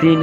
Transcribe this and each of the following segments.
3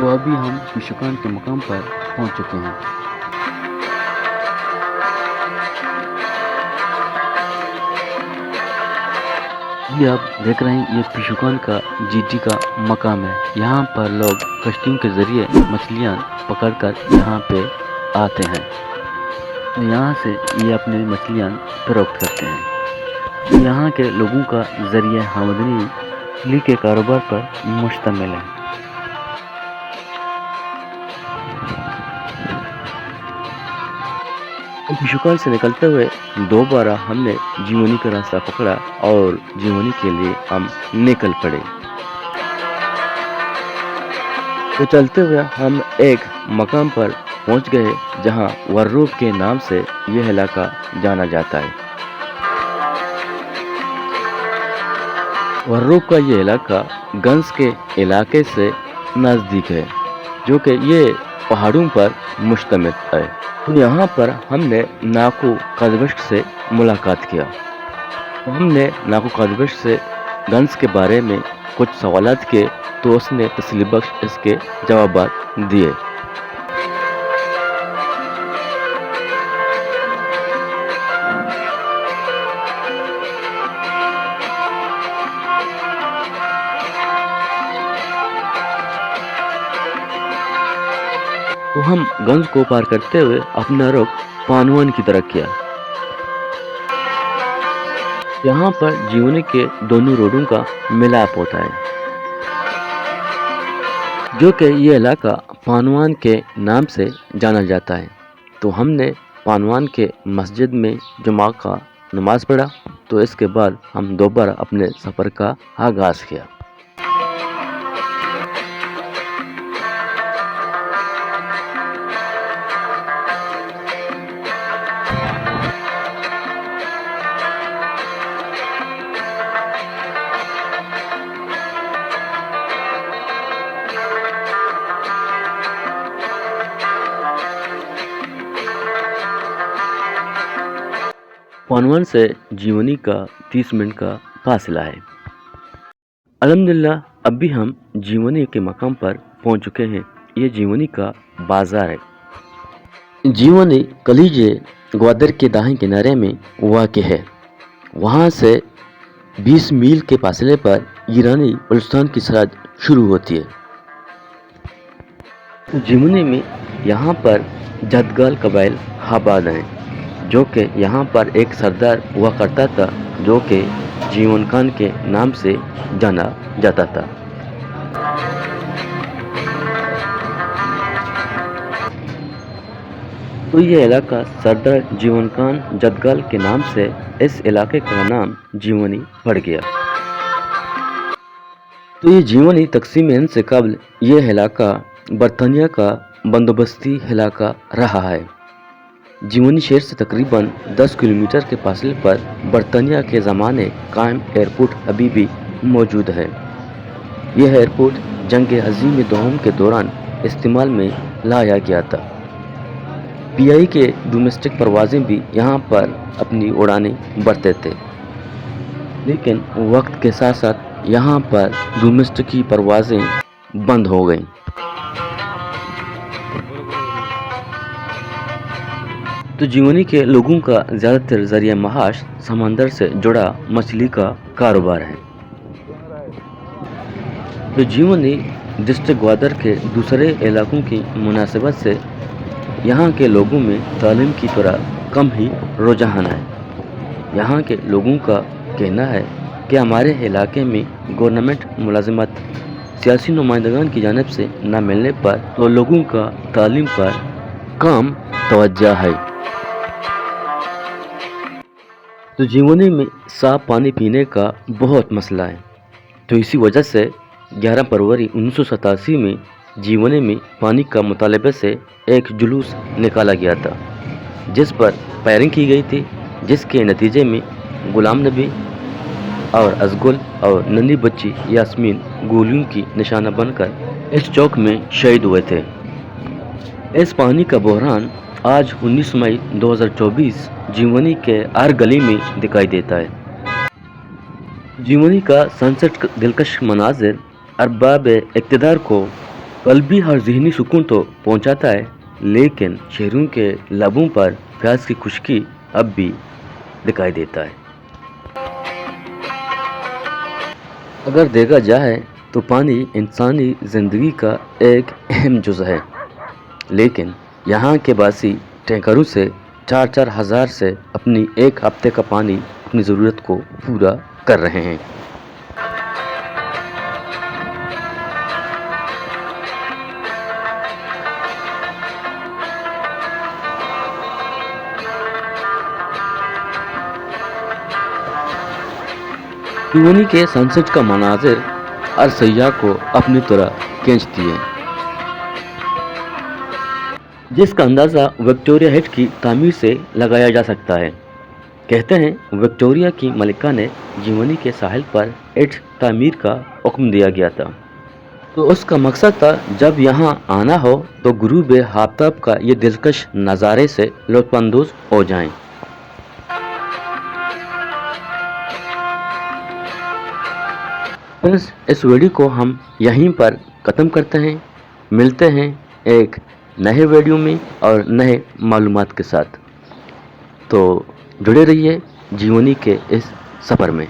تو ابھی ہم پیشکان کے مقام پر پہنچ چکے ہیں۔ یہ آپ دیکھ رہے ہیں، یہ پیشکان کا جیٹی کا مقام ہے۔ یہاں پر لوگ کشتیوں کے ذریعے مچھلیاں پکڑ کر یہاں پہ آتے ہیں، تو یہاں سے یہ اپنی مچھلیاں فروخت کرتے ہیں۔ یہاں کے لوگوں کا ذریعہ آمدنی مچھلی کے کاروبار پر مشتمل ہے۔ پیشکان سے نکلتے ہوئے دوبارہ ہم نے جیونی کا راستہ پکڑا اور جیونی کے لیے ہم نکل پڑے۔ تو چلتے ہوئے ہم ایک مقام پر پہنچ گئے جہاں وروب کے نام سے یہ علاقہ جانا جاتا ہے۔ وروب کا یہ علاقہ گنز کے علاقے سے نزدیک ہے، جو کہ یہ پہاڑوں پر مشتمل ہے۔ یہاں پر ہم نے ناکو قادبشک سے ملاقات کیا۔ ہم نے ناکو قادبشک سے گنز کے بارے میں کچھ سوالات کیے، تو اس نے تسلی بخش اس کے جوابات دیے۔ تو ہم گنز کو پار کرتے ہوئے اپنا رخ پانوان کی طرف کیا۔ یہاں پر جیونی کے دونوں روڈوں کا ملاپ ہوتا ہے، جو کہ یہ علاقہ پانوان کے نام سے جانا جاتا ہے۔ تو ہم نے پانوان کے مسجد میں جمعہ کا نماز پڑھا، تو اس کے بعد ہم دوبارہ اپنے سفر کا آغاز کیا۔ پانوان سے جیونی کا 30 منٹ کا فاصلہ ہے۔ الحمدللہ اب بھی ہم جیونی کے مقام پر پہنچ چکے ہیں۔ یہ جیونی کا بازار ہے۔ جیونی کلیجے گوادر کے دائیں کنارے میں واقع ہے۔ وہاں سے 20 میل کے فاصلے پر ایرانی بلوچستان کی سرحد شروع ہوتی ہے۔ جیونی میں یہاں پر جدگال قبائل آباد ہیں، جو کہ یہاں پر ایک سردار ہوا کرتا تھا، جو کہ جیون خان کے نام سے جانا جاتا تھا۔ تو یہ علاقہ سردار جیون خان جدگال کے نام سے اس علاقے کا نام جیونی پڑ گیا۔ تو یہ جیونی تقسیم ہند سے قبل یہ علاقہ برطانیہ کا بندوبستی علاقہ رہا ہے۔ جیونی شہر سے تقریباً 10 کلومیٹر کے فاصلے پر برطانیہ کے زمانے قائم ایئرپورٹ ابھی بھی موجود ہے۔ یہ ایئرپورٹ جنگ عظیم دوم کے دوران استعمال میں لایا گیا تھا۔ پی آئی کے ڈومیسٹک پروازیں بھی یہاں پر اپنی اڑانیں بھرتے تھے، لیکن وقت کے ساتھ ساتھ یہاں پر ڈومیسٹک کی پروازیں بند ہو گئیں۔ تو جیونی کے لوگوں کا زیادہ تر ذریعہ معاش سمندر سے جڑا مچھلی کا کاروبار ہے۔ تو جیونی ڈسٹرکٹ گوادر کے دوسرے علاقوں کی مناسبت سے یہاں کے لوگوں میں تعلیم کی طرح کم ہی رجحان ہے۔ یہاں کے لوگوں کا کہنا ہے کہ ہمارے علاقے میں گورنمنٹ ملازمت سیاسی نمائندگان کی جانب سے نہ ملنے پر تو لوگوں کا تعلیم پر کم توجہ ہے۔ تو جیونی میں صاف پانی پینے کا بہت مسئلہ ہے، تو اسی وجہ سے 11 فروری 1987 میں جیونی میں پانی کا مطالبے سے ایک جلوس نکالا گیا تھا، جس پر فائرنگ کی گئی تھی، جس کے نتیجے میں غلام نبی اور ازگل اور ننھی بچی یاسمین گولیوں کی نشانہ بن کر اس چوک میں شہید ہوئے تھے۔ اس پانی کا بحران آج 19 مئی 2024 جیونی کے ہر گلی میں دکھائی دیتا ہے۔ جیونی کا سنسٹ دلکش مناظر ارباب اقتدار کو قلبی اور ذہنی سکون تو پہنچاتا ہے، لیکن شہروں کے لبوں پر پیاس کی خشکی اب بھی دکھائی دیتا ہے۔ اگر دیکھا جائے تو پانی انسانی زندگی کا ایک اہم جزء ہے، لیکن یہاں کے باسی ٹینکروں سے 4,000 سے اپنی ایک ہفتے کا پانی اپنی ضرورت کو پورا کر رہے ہیں۔ سیونی کے سنسٹ کا مناظر ہر سیاح کو اپنی طرح کھینچتی ہے، جس کا اندازہ وکٹوریہ ہٹ کی تعمیر سے لگایا جا سکتا ہے۔ کہتے ہیں وکٹوریہ کی ملکہ نے جیونی کے ساحل پر ہٹ تعمیر کا حکم دیا گیا تھا، تو اس کا مقصد تھا جب یہاں آنا ہو تو غروب آفتاب کا یہ دلکش نظارے سے لطف اندوز ہو جائیں۔ بس اس ویڈیو کو ہم یہیں پر ختم کرتے ہیں، ملتے ہیں ایک نئے ویڈیو میں اور نئے معلومات کے ساتھ، تو جڑے رہیے جیونی کے اس سفر میں۔